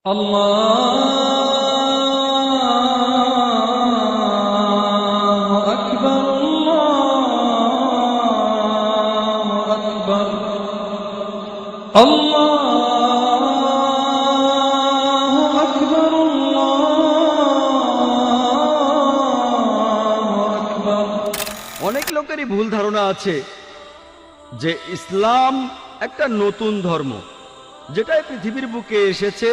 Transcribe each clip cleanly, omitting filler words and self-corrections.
আল্লাহু আকবার, আল্লাহু আকবার, আল্লাহু আকবার, আল্লাহু আকবার। অনেক লোকেরই ভুল ধারণা আছে যে ইসলাম একটা নতুন ধর্ম, যেটা এই পৃথিবীর বুকে এসেছে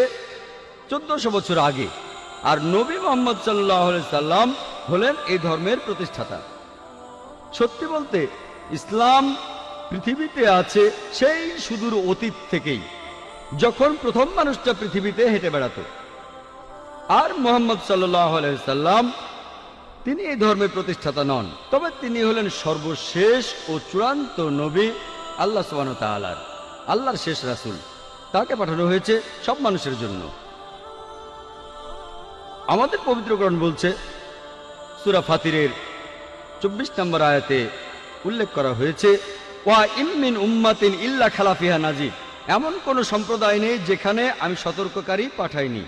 1400 বছর আগে, আর নবী মুহাম্মদ সাল্লাল্লাহু আলাইহি সাল্লাম হলেন এই ধর্মের প্রতিষ্ঠাতা। সত্যি বলতে ইসলাম পৃথিবীতে আছে সেই সুদূর অতীত থেকেই, যখন প্রথম মানুষটা পৃথিবীতে হেঁটে বেড়াতো। আর মুহাম্মদ সাল্লাল্লাহু আলাইহি সাল্লাম তিনি এই ধর্মের প্রতিষ্ঠাতা নন, তবে তিনি হলেন সর্বশেষ ও চূড়ান্ত নবী, আল্লাহ সুবহানাহু ওয়া তাআলার আল্লাহর শেষ রাসূল। তাকে পাঠানো হয়েছে সব মানুষের জন্য। আমাদের পবিত্র কোরআন বলছে, সূরা ফাতিরের 24 নম্বর আয়াতে উল্লেখ করা হয়েছে, ওয়া ইম মিন উম্মাতিন ইল্লা খালা ফিহা নাযীর, এমন কোন সম্প্রদায় নেই যেখানে আমি সতর্ককারী পাঠাইনি।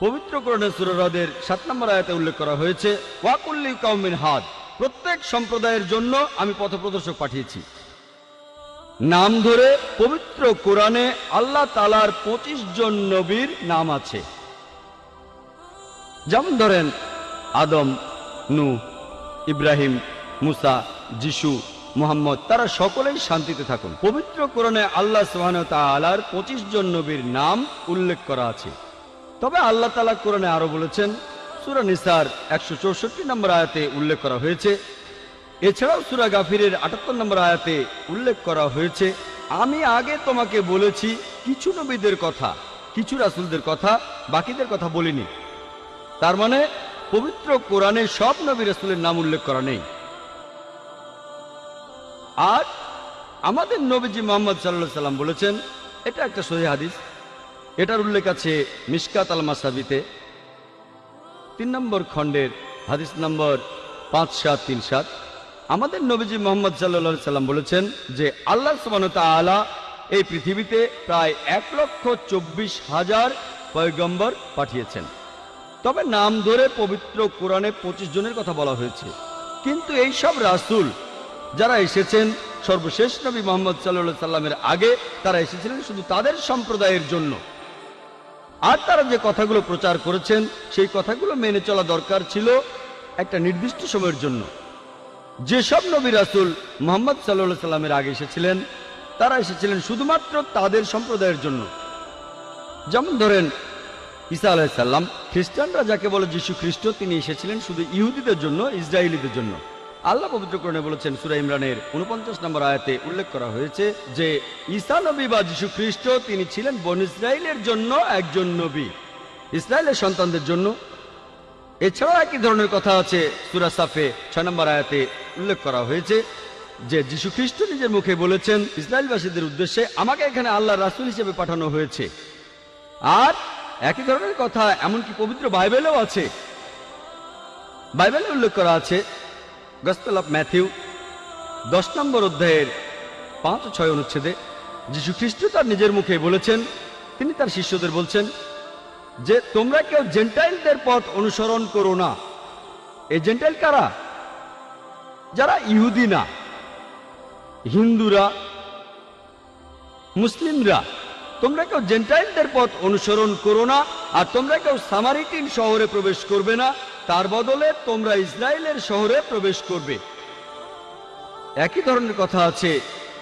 পবিত্র কোরআনের সূরা রাদের 7 নম্বর আয়াতে উল্লেখ করা হয়েছে, ওয়া কুল্লি কওমিন হাদ, প্রত্যেক সম্প্রদায়ের জন্য আমি পথপ্রদর্শক পাঠিয়েছি। নাম ধরে পবিত্র কোরআনে আল্লাহ তাআলার 25 জন নবীর নাম আছে। যেমন ধরেন আদম, নূহ, ইব্রাহিম, মুসা, যিশু, মুহাম্মদ, তারা সকলেই শান্তিতে থাকুন। পবিত্র কোরআনে আল্লাহ সুবহানাহু ওয়া তাআলার 25 জন নবীর নাম উল্লেখ করা আছে। তবে আল্লাহ তাআলা কোরআনে আরো বলেছেন, সূরা নিসার 164 নম্বর আয়াতে উল্লেখ করা হয়েছে। এছাড়াও সূরা গাফিরের 78 নম্বর আয়াতে উল্লেখ করা হয়েছে, আমি আগে তোমাকে বলেছি কিছু নবীদের কথা, কিছু রাসূলদের কথা, বাকিদের কথা বলিনি। তার মানে পবিত্র কোরআনে সব নবী রাসূলের নাম উল্লেখ করা নেই। আর আমাদের নবীজি মুহাম্মদ সাল্লাল্লাহু আলাইহি সাল্লাম বলেছেন, এটা একটা সহিহ হাদিস, এটার উল্লেখ আছে মিশকাত আল মাসাবিতে 3 নম্বর খণ্ডের হাদিস নম্বর 5737। আমাদের নবীজি মুহাম্মদ সাল্লাল্লাহু আলাইহি সাল্লাম বলেছেন যে আল্লাহ সুবহানাহু ওয়া তাআলা এই পৃথিবীতে প্রায় 1,24,000 পয়গম্বর পাঠিয়েছেন। তবে নাম ধরে পবিত্র কোরআনে 25 জনের কথা বলা হয়েছে। কিন্তু এই সব রাসূল যারা এসেছেন সর্বশেষ নবী মুহাম্মদ সাল্লাল্লাহু আলাইহি সাল্লামের আগে, তারা এসেছিলেন শুধু তাদের সম্প্রদায়ের জন্য। আর তারা যে কথাগুলো প্রচার করেছেন সেই কথাগুলো মেনে চলা দরকার ছিল একটা নির্দিষ্ট সময়ের জন্য। যেসব নবী রাসূল মুহাম্মদ সাল্লাল্লাহু আলাইহি সাল্লামের আগে এসেছিলেন, তারা এসেছিলেন শুধুমাত্র তাদের সম্প্রদায়ের জন্য। যেমন ধরেন ঈসা আলাইহিস সালাম, খ্রিস্টানরা যাকে বলে যীশু খ্রিস্ট, তিনি এসেছিলেন শুধু ইহুদিদের জন্য, ইসরায়েলীদের জন্য। আল্লাহ পবিত্র কোরআনে বলেছেন, সূরা ইমরানের 49 নম্বর আয়াতে উল্লেখ করা হয়েছে যে ঈসা নবী বা যীশু খ্রিস্ট তিনি ছিলেন বনী ইসরায়েলের জন্য একজন নবী, ইসরায়েলের সন্তানদের জন্য। এছাড়াও একই ধরনের কথা আছে সূরা সাফে 6 নম্বর আয়াতে উল্লেখ করা হয়েছে যে যীশু খ্রিস্ট নিজের মুখে বলেছেন ইসরায়েলবাসীদের উদ্দেশ্যে, আমাকে এখানে আল্লাহর রাসূল হিসেবে পাঠানো হয়েছে। আর একই ধরনের কথা এমনকি পবিত্র বাইবেলেও আছে। বাইবেলে উল্লেখ করা আছে গসপেল অফ ম্যাথিউ 10 নম্বর অধ্যায়ের 5 ও 6 অনুচ্ছেদে যীশু খ্রিস্ট তার নিজের মুখে বলেছেন, তিনি তার শিষ্যদের বলছেন যে তোমরা কেউ জেন্টাইলদের পথ অনুসরণ করো না। এই জেন্টাইল কারা? যারা ইহুদি না, হিন্দুরা, মুসলিমরা। তোমরা কেউ জেন্টাইলদের পথ অনুসরণ করো না, আর তোমরা কেউ সামারিটিন শহরে প্রবেশ করবে না, তার বদলে তোমরা ইসরায়েলের শহরে প্রবেশ করবে। একই ধরনের কথা আছে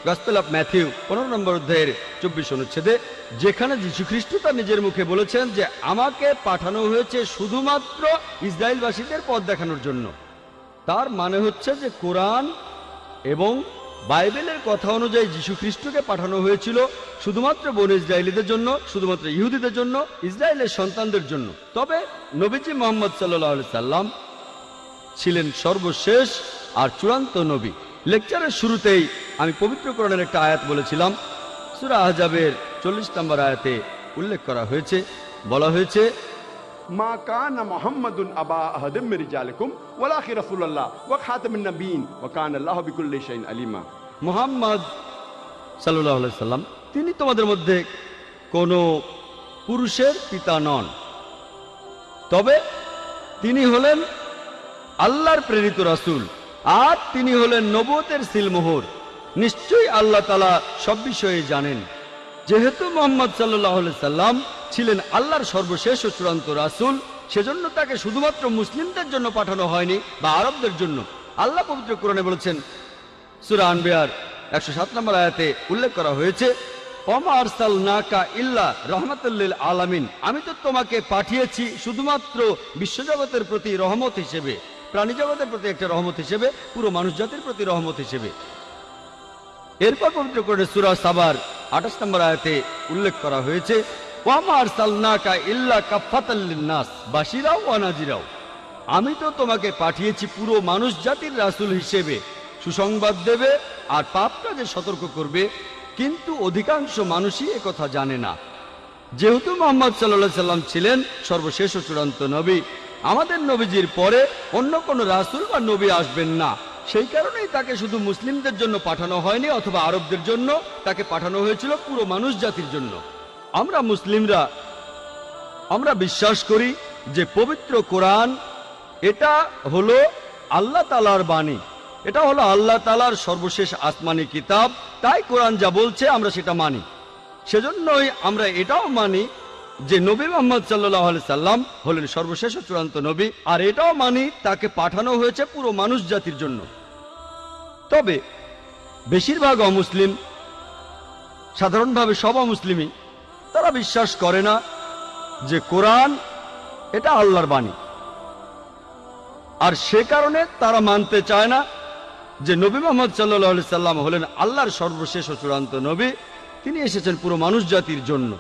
গসপেল অফ ম্যাথিউ 15 নম্বর অধ্যায়ের 24 অনুচ্ছেদে, যেখানে যীশু খ্রিস্ট তার নিজের মুখে বলেছেন যে আমাকে পাঠানো হয়েছে শুধুমাত্র ইসরায়েলবাসীদের পথ দেখানোর জন্য। তার মানে হচ্ছে যে কোরআন এবং বাইবেলের কথা অনুযায়ী যীশু খ্রিস্টকে পাঠানো হয়েছিল শুধুমাত্র বনী ইসরায়েলীদের জন্য, শুধুমাত্র ইহুদিদের জন্য, ইসরায়েলের সন্তানদের জন্য। তবে নবীজি মুহাম্মদ সাল্লাল্লাহু আলাইহি সাল্লাম ছিলেন সর্বশেষ আর চূড়ান্ত নবী। লেকচারের শুরুতেই আমি পবিত্র কোরআনের একটা আয়াত বলেছিলাম, সূরা আহজাবের 40 নম্বর আয়াতে উল্লেখ করা হয়েছে, বলা হয়েছে, মা কানা মুহাম্মাদুন আবা আহাদিম মির রিজালিকুম ওয়ালাকি রাসূলুল্লাহ ওয়া খাতামুন নবিয়্যিন ওয়া কানা আল্লাহু বিকুল্লি শাইইন আলিমা। মুহাম্মদ সাল্লাল্লাহু আলাইহি সাল্লাম তিনি তোমাদের মধ্যে কোনো পুরুষের পিতা নন, তবে তিনি হলেন আল্লাহর প্রেরিত রাসূল, আর তিনি হলেন নবুয়তের সিলমোহর। নিশ্চয়ই আল্লাহ তাআলা সব বিষয়ে জানেন। যেহেতু মুহাম্মদ সাল্লাল্লাহু আলাইহি সাল্লাম ছিলেন আল্লাহর সর্বশেষ ও চূড়ান্ত রাসূল, সেজন্য তাকে শুধুমাত্র মুসলিমদের জন্য পাঠানো হয়নি বা আরবদের জন্য। আল্লাহ পবিত্র কোরআনে বলেছেন, সূরা আনবিয়ার 107 নম্বর আয়াতে উল্লেখ করা হয়েছে, ওমা আরসালনাকা ইল্লা রাহমাতাল লিল আলামিন, আমি তো তোমাকে পাঠিয়েছি শুধুমাত্র বিশ্বজগতের প্রতি রহমত হিসেবে, প্রাণী জগতের প্রতি একটা রহমত হিসেবে, পুরো মানুষ জাতির প্রতি রহমত হিসেবে। এরপর পবিত্র কোরআনে সূরা সাবার 28 নম্বর আয়াতে উল্লেখ করা হয়েছে, ওয়ামা আরসালনাকা ইল্লা কাফাতাল লিন্নাস বাশিরা ওয়া নাযিরা, আমি তো তোমাকে পাঠিয়েছি পুরো মানুষ জাতির রাসূল হিসেবে, সুসংবাদ দেবে আর পাপ কাজে সতর্ক করবে। কিন্তু অধিকাংশ মানুষই একথা জানে না। যেহেতু মুহাম্মদ সাল্লাল্লাহু আলাইহি সাল্লাম ছিলেন সর্বশেষ ও চূড়ান্ত নবী, আমাদের নবীজির পরে অন্য কোনো রাসূল বা নবী আসবেন না। সেই কারণেই তাকে শুধু মুসলিমদের জন্য পাঠানো হয়নি অথবা আরবদের জন্য, তাকে পাঠানো হয়েছিল পুরো মানুষ জাতির জন্য। আমরা মুসলিমরা আমরা বিশ্বাস করি যে পবিত্র কোরআন এটা হলো আল্লাহ তাআলার বাণী, এটা হলো আল্লাহ তাআলার সর্বশেষ আসমানি কিতাব। তাই কোরআন যা বলছে আমরা সেটা মানি। সেজন্যই আমরা এটাও মানি যে নবী মুহাম্মদ সাল্লাল্লাহু আলাইহি সাল্লাম হলেন সর্বশেষ ও চূড়ান্ত নবী, আর এটাও মানি তাকে পাঠানো হয়েছে পুরো মানুষ জাতির জন্য। তবে বেশিরভাগ অমুসলিম, সাধারণভাবে সব অমুসলিমই, তারা বিশ্বাস করে না যে কোরআন এটা আল্লাহর বাণী, আর সে কারণে তারা মানতে চায় না যে নবী মুহাম্মদ সাল্লাল্লাহু আলাইহি সাল্লাম হলেন আল্লাহর সর্বশেষ ও চূড়ান্ত নবী, তিনি এসেছেন পুরো মানুষ জাতির জন্য।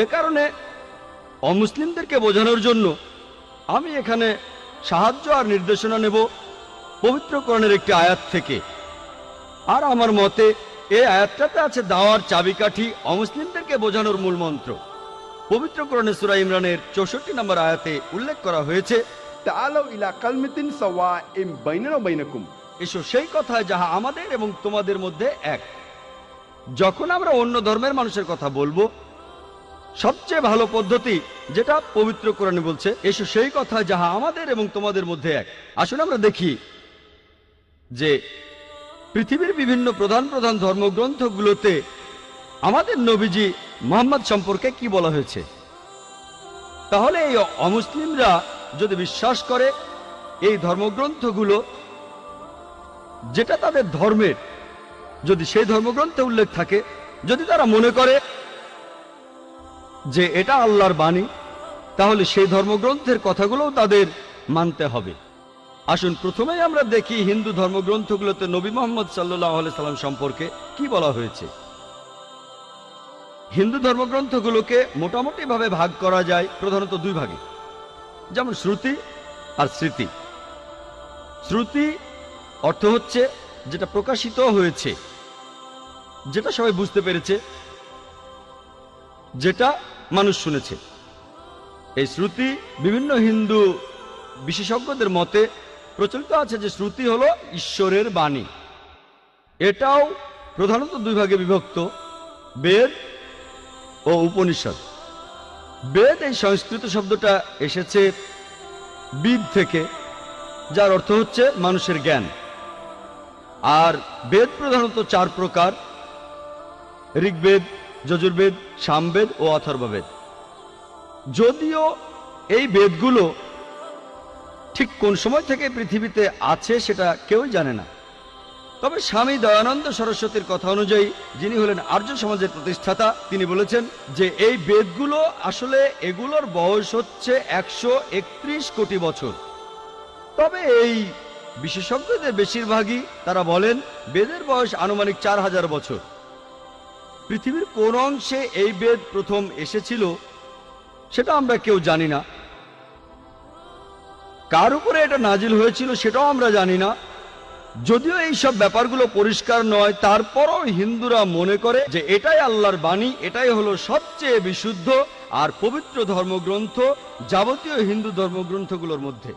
এ কারণে অমুসলিমদেরকে বোঝানোর জন্য আমি এখানে সাহায্য আর নির্দেশনা নেব পবিত্র কোরআনের একটি আয়াত থেকে। আর আমার মতে এই আয়াতটাতে আছে দাওয়ার চাবিকাঠি, অমুসলিমদেরকে বোঝানোর মূল মন্ত্র। পবিত্র কোরআনে সূরা ইমরানের 64 নম্বর আয়াতে উল্লেখ করা হয়েছে, তাআলাউ ইলা কালমাতিন সাওয়াইন বাইনানা ওয়া বাইনাকুম, এসো সেই কথায় যাহা আমাদের এবং তোমাদের মধ্যে এক। যখন আমরা অন্য ধর্মের মানুষের কথা বলবো, সবচেয়ে ভালো পদ্ধতি যেটা পবিত্র কোরআনে বলছে, এসো সেই কথা যাহা আমাদের এবং তোমাদের মধ্যে এক। আসুন আমরা দেখি যে পৃথিবীর বিভিন্ন প্রধান প্রধান ধর্মগ্রন্থগুলোতে আমাদের নবীজি মুহাম্মদ সম্পর্কে কি বলা হয়েছে। তাহলে এই অমুসলিমরা যদি বিশ্বাস করে এই ধর্মগ্রন্থগুলো যেটা তাদের ধর্মের, যদি সেই ধর্মগ্রন্থে উল্লেখ থাকে, যদি তারা মনে করে যে এটা আল্লাহর বাণী, তাহলে সেই ধর্মগ্রন্থের কথাগুলোও তাদের মানতে হবে। আসুন প্রথমেই আমরা দেখি হিন্দু ধর্মগ্রন্থগুলোতে নবী মুহাম্মদ সাল্লাল্লাহু আলাইহি সাল্লাম সম্পর্কে কি বলা হয়েছে। হিন্দু ধর্মগ্রন্থগুলোকে মোটামুটি ভাবে ভাগ করা যায় প্রধানত দুই ভাগে, যেমন শ্রুতি আর স্মৃতি। শ্রুতি অর্থ হচ্ছে যেটা প্রকাশিত হয়েছে, যেটা সবাই বুঝতে পেরেছে, যেটা মানুষ শুনেছে। এই শ্রুতি বিভিন্ন হিন্দু বিশেষজ্ঞদের মতে প্রচলিত আছে যে শ্রুতি হলো ঈশ্বরের বাণী। এটাও প্রধানত দুই ভাগে বিভক্ত, বেদ ও উপনিষদ। বেদ এই সংস্কৃত শব্দটা এসেছে বিদ থেকে, যার অর্থ হচ্ছে মানুষের জ্ঞান। আর বেদ প্রধানত চার প্রকার: ঋগ্বেদ, যজুর্বেদ, সামবেদ ও অথর্ববেদ। যদিও এই বেদগুলো ঠিক কোন সময় থেকে পৃথিবীতে আছে সেটা কেউই জানে না, তবে স্বামী দয়ানন্দ সরস্বতীর কথা অনুযায়ী, যিনি হলেন আর্য সমাজের প্রতিষ্ঠাতা, তিনি বলেছেন যে এই বেদগুলো আসলে এগুলোর বয়স হচ্ছে 131 কোটি বছর। তবে এই বিশেষজ্ঞদের বেশিরভাগই তারা বলেন বেদের বয়স আনুমানিক 4000 বছর। পৃথিবীর কোন অংশে এই বেদ প্রথম এসেছিল সেটা আমরা কেউ জানি না, কার উপরে এটা নাজিল হয়েছিল সেটাও আমরা জানি না। যদিও এই সব ব্যাপারগুলো পরিষ্কার নয়, তারপরও হিন্দুরা মনে করে যে এটাই আল্লাহর বাণী, এটাই হলো সবচেয়ে বিশুদ্ধ আর পবিত্র ধর্মগ্রন্থ যাবতীয় হিন্দু ধর্মগ্রন্থগুলোর মধ্যে।